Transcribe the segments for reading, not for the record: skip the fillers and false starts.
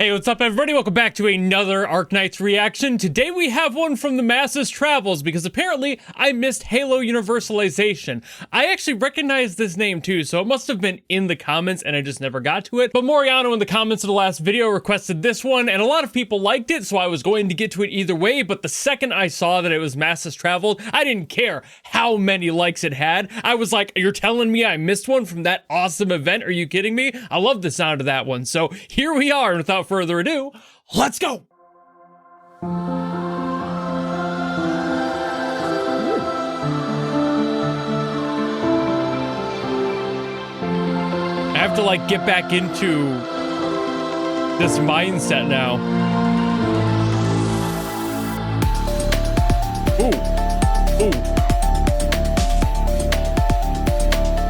Hey, what's up everybody? Welcome back to another Arknights reaction. Today we have one from the Masses Travels because apparently I missed Halo Universalization. I actually recognized this name too, so it must have been in the comments and I just never got to it. But Moriano in the comments of the last video requested this one and a lot of people liked it, so I was going to get to it either way, but the second I saw that it was Masses Traveled, I didn't care how many likes it had. I was like, you're telling me I missed one from that awesome event? Are you kidding me? I love the sound of that one. So here we are, and without further ado, let's go! I have to like get back into this mindset now. Ooh.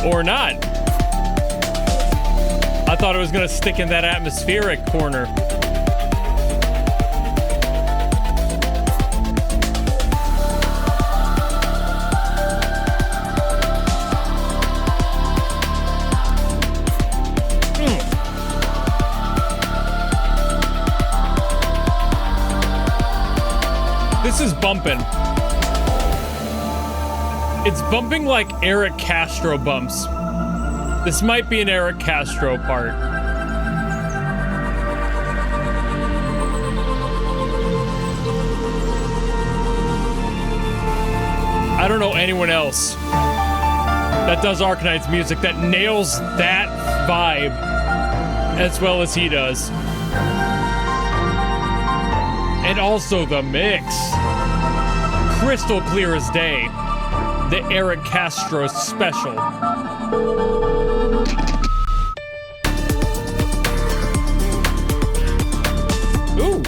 Or not. I thought it was gonna stick in that atmospheric corner. This is bumping. It's bumping like Erik Castro bumps. This might be an Erik Castro part. I don't know anyone else that does Arknights music that nails that vibe as well as he does. And also the mix. Crystal clear as day. The Erik Castro special. Ooh.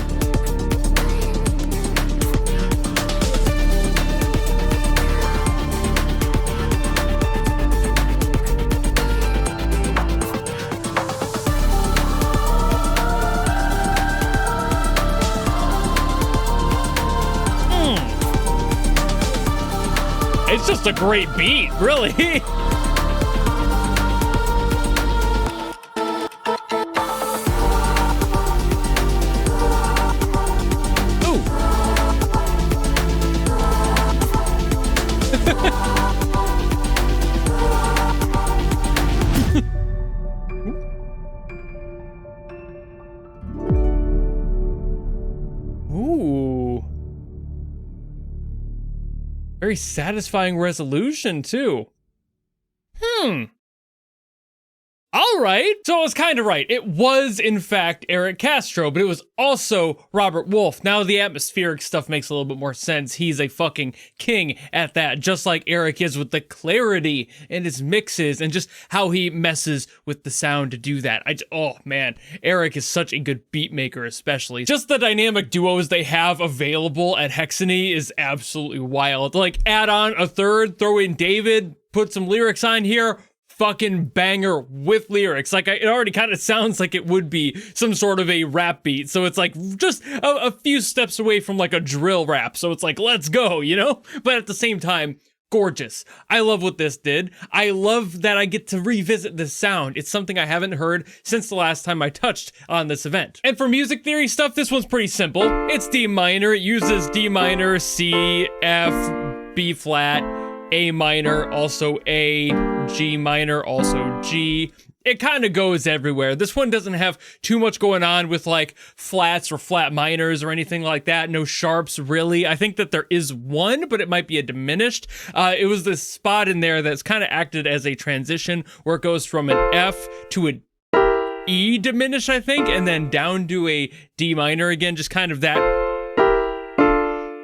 It's just a great beat, really. Ooh. Ooh. Very satisfying resolution, too. All right. So I was kind of right. It was, in fact, Erik Castro, but it was also Robert Wolf. Now the atmospheric stuff makes a little bit more sense. He's a fucking king at that, just like Erik is with the clarity in his mixes and just how he messes with the sound to do that. Oh, man. Erik is such a good beat maker, especially. Just the dynamic duos they have available at Hexany is absolutely wild. Like, add on a third, throw in David, put some lyrics on here, fucking banger with lyrics. Like, it already kind of sounds like it would be some sort of a rap beat. So it's like just a few steps away from like a drill rap. So it's like, let's go, you know? But at the same time, gorgeous. I love what this did. I love that I get to revisit this sound. It's something I haven't heard since the last time I touched on this event. And for music theory stuff, this one's pretty simple. It's D minor. It uses D minor, C, F, B flat, A minor, also A, G minor, also G. It kind of goes everywhere. This one doesn't have too much going on with like flats or flat minors or anything like that. No sharps, really. I think that there is one, but it might be a diminished. It was this spot in there that's kind of acted as a transition where it goes from an F to an E diminished, I think, and then down to a D minor again, just kind of that.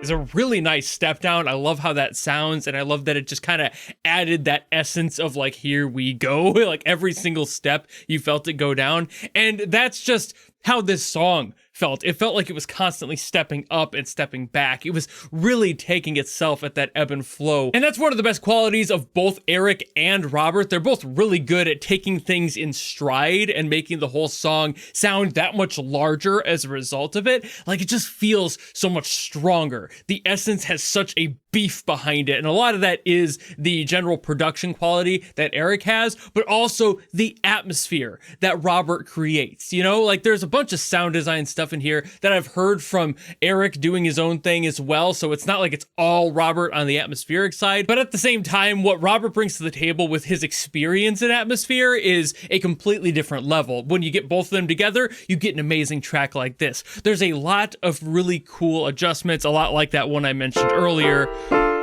Is a really nice step down. I love how that sounds, and I love that it just kind of added that essence of like, here we go. Like every single step, you felt it go down. And that's just how this song felt. It felt like it was constantly stepping up and stepping back. It was really taking itself at that ebb and flow. And that's one of the best qualities of both Erik and Robert. They're both really good at taking things in stride and making the whole song sound that much larger as a result of it. Like, it just feels so much stronger. The essence has such a beef behind it, and a lot of that is the general production quality that Erik has, but also the atmosphere that Robert creates. You know, like, there's a bunch of sound design stuff in here that I've heard from Erik doing his own thing as well, so it's not like it's all Robert on the atmospheric side, but at the same time, what Robert brings to the table with his experience in atmosphere is a completely different level. When you get both of them together, you get an amazing track like this. There's a lot of really cool adjustments, a lot like that one I mentioned earlier,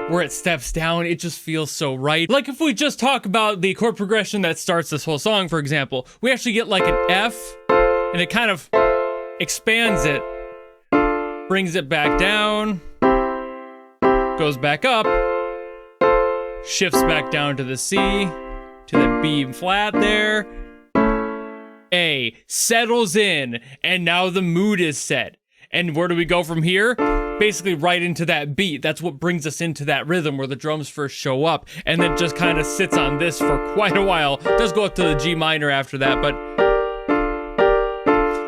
where it steps down. It just feels so right. Like, if we just talk about the chord progression that starts this whole song, for example, we actually get like an F, and it kind of expands it, brings it back down, goes back up, shifts back down to the C, to the B flat there, A, settles in, and now the mood is set. And where do we go from here? Basically right into that beat. That's what brings us into that rhythm where the drums first show up, and then just kind of sits on this for quite a while. It does go up to the G minor after that, but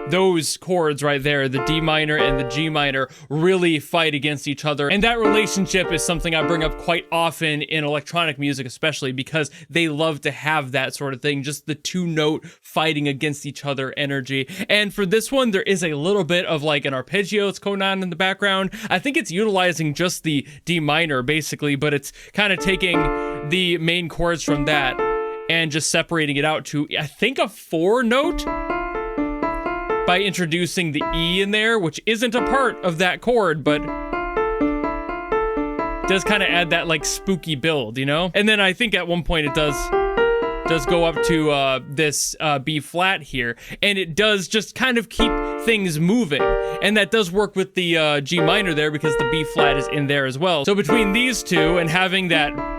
those chords right there, the D minor and the G minor, really fight against each other. And that relationship is something I bring up quite often in electronic music, especially because they love to have that sort of thing, just the two-note fighting against each other energy. And for this one, there is a little bit of like an arpeggio that's going on in the background. I think it's utilizing just the D minor basically, but it's kind of taking the main chords from that and just separating it out to, I think, a 4-note, by introducing the E in there, which isn't a part of that chord, but does kind of add that like spooky build, you know? And then I think at one point it does go up to this B flat here, and it does just kind of keep things moving. And that does work with the G minor there because the B flat is in there as well. So between these two and having that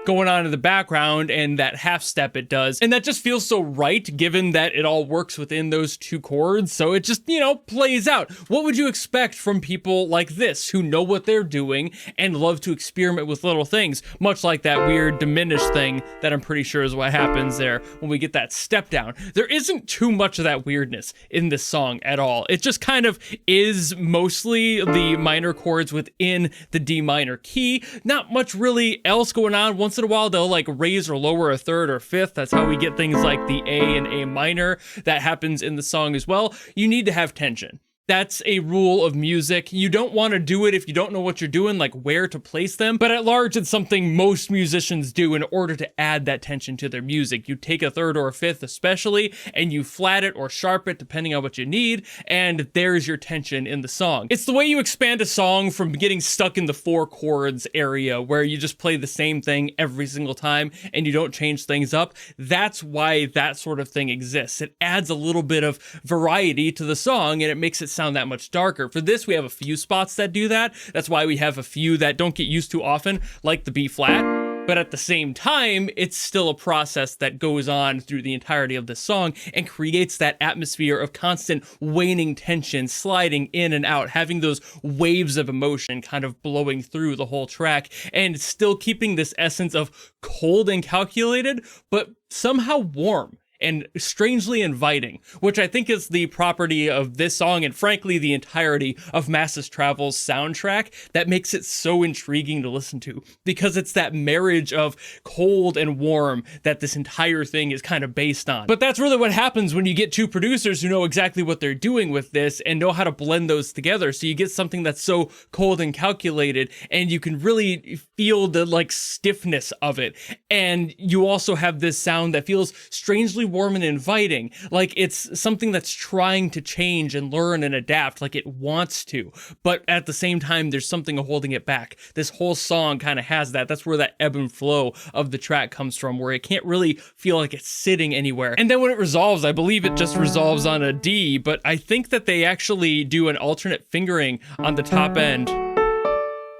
going on in the background and that half step it does, and that just feels so right given that it all works within those two chords, so it just, you know, plays out. What would you expect from people like this who know what they're doing and love to experiment with little things, much like that weird diminished thing that I'm pretty sure is what happens there when we get that step down. There isn't too much of that weirdness in this song at all. It just kind of is mostly the minor chords within the D minor key, not much really else going on. Once in a while they'll like raise or lower a third or fifth. That's how we get things like the A and A minor. That happens in the song as well. You need to have tension. That's a rule of music. You don't want to do it if you don't know what you're doing, like where to place them. But at large, it's something most musicians do in order to add that tension to their music. You take a third or a fifth especially, and you flat it or sharp it depending on what you need, and there's your tension in the song. It's the way you expand a song from getting stuck in the 4 chords area where you just play the same thing every single time and you don't change things up. That's why that sort of thing exists. It adds a little bit of variety to the song and it makes it sound that much darker. For this, we have a few spots that do that. That's why we have a few that don't get used too often, like the B flat. But at the same time, it's still a process that goes on through the entirety of the song and creates that atmosphere of constant waning tension, sliding in and out, having those waves of emotion kind of blowing through the whole track, and still keeping this essence of cold and calculated, but somehow warm and strangely inviting, which I think is the property of this song and frankly the entirety of Masses Travel's soundtrack that makes it so intriguing to listen to, because it's that marriage of cold and warm that this entire thing is kind of based on. But that's really what happens when you get two producers who know exactly what they're doing with this and know how to blend those together, so you get something that's so cold and calculated and you can really feel the like stiffness of it, and you also have this sound that feels strangely warm and inviting, like it's something that's trying to change and learn and adapt, like it wants to, but at the same time there's something holding it back. This whole song kind of has that. That's where that ebb and flow of the track comes from, where it can't really feel like it's sitting anywhere. And then when it resolves, I believe it just resolves on a D, but I think that they actually do an alternate fingering on the top end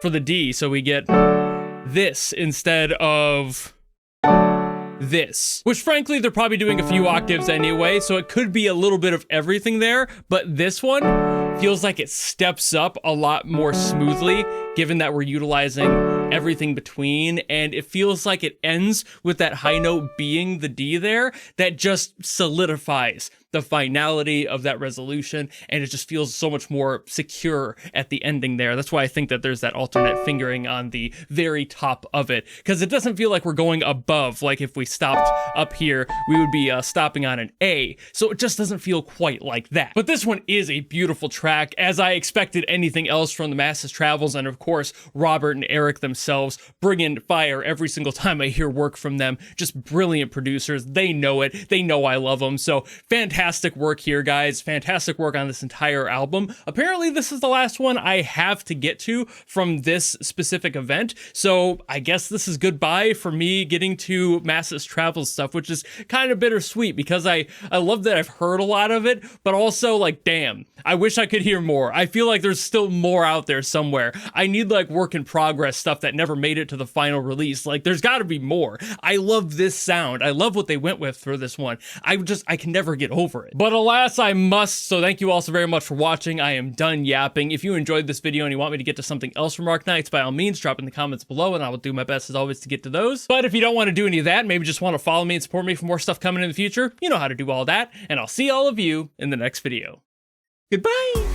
for the D, so we get this instead of this, which frankly they're probably doing a few octaves anyway, so it could be a little bit of everything there, but this one feels like it steps up a lot more smoothly, given that we're utilizing everything between, and it feels like it ends with that high note being the D there, that just solidifies the finality of that resolution, and it just feels so much more secure at the ending there. That's why I think that there's that alternate fingering on the very top of it, because it doesn't feel like we're going above. Like if we stopped up here, we would be stopping on an A, so it just doesn't feel quite like that. But this one is a beautiful track, as I expected anything else from the Masses Travels, and of course Robert and Erik themselves bring in fire every single time I hear work from them. Just brilliant producers. They know it. They know I love them. So fantastic work here, guys. Fantastic work on this entire album. Apparently this is the last one I have to get to from this specific event, so I guess this is goodbye for me getting to Masses Travels stuff, which is kind of bittersweet, because I love that I've heard a lot of it, but also like, damn, I wish I could hear more. I feel like there's still more out there somewhere. I need like work in progress stuff that never made it to the final release. Like there's got to be more. I love this sound. I love what they went with for this one. I can never get over it. But alas, I must. So thank you all so very much for watching. I am done yapping. If you enjoyed this video and you want me to get to something else from Arknights, by all means, drop in the comments below and I will do my best as always to get to those. But if you don't want to do any of that, maybe just want to follow me and support me for more stuff coming in the future, you know how to do all that. And I'll see all of you in the next video. Goodbye!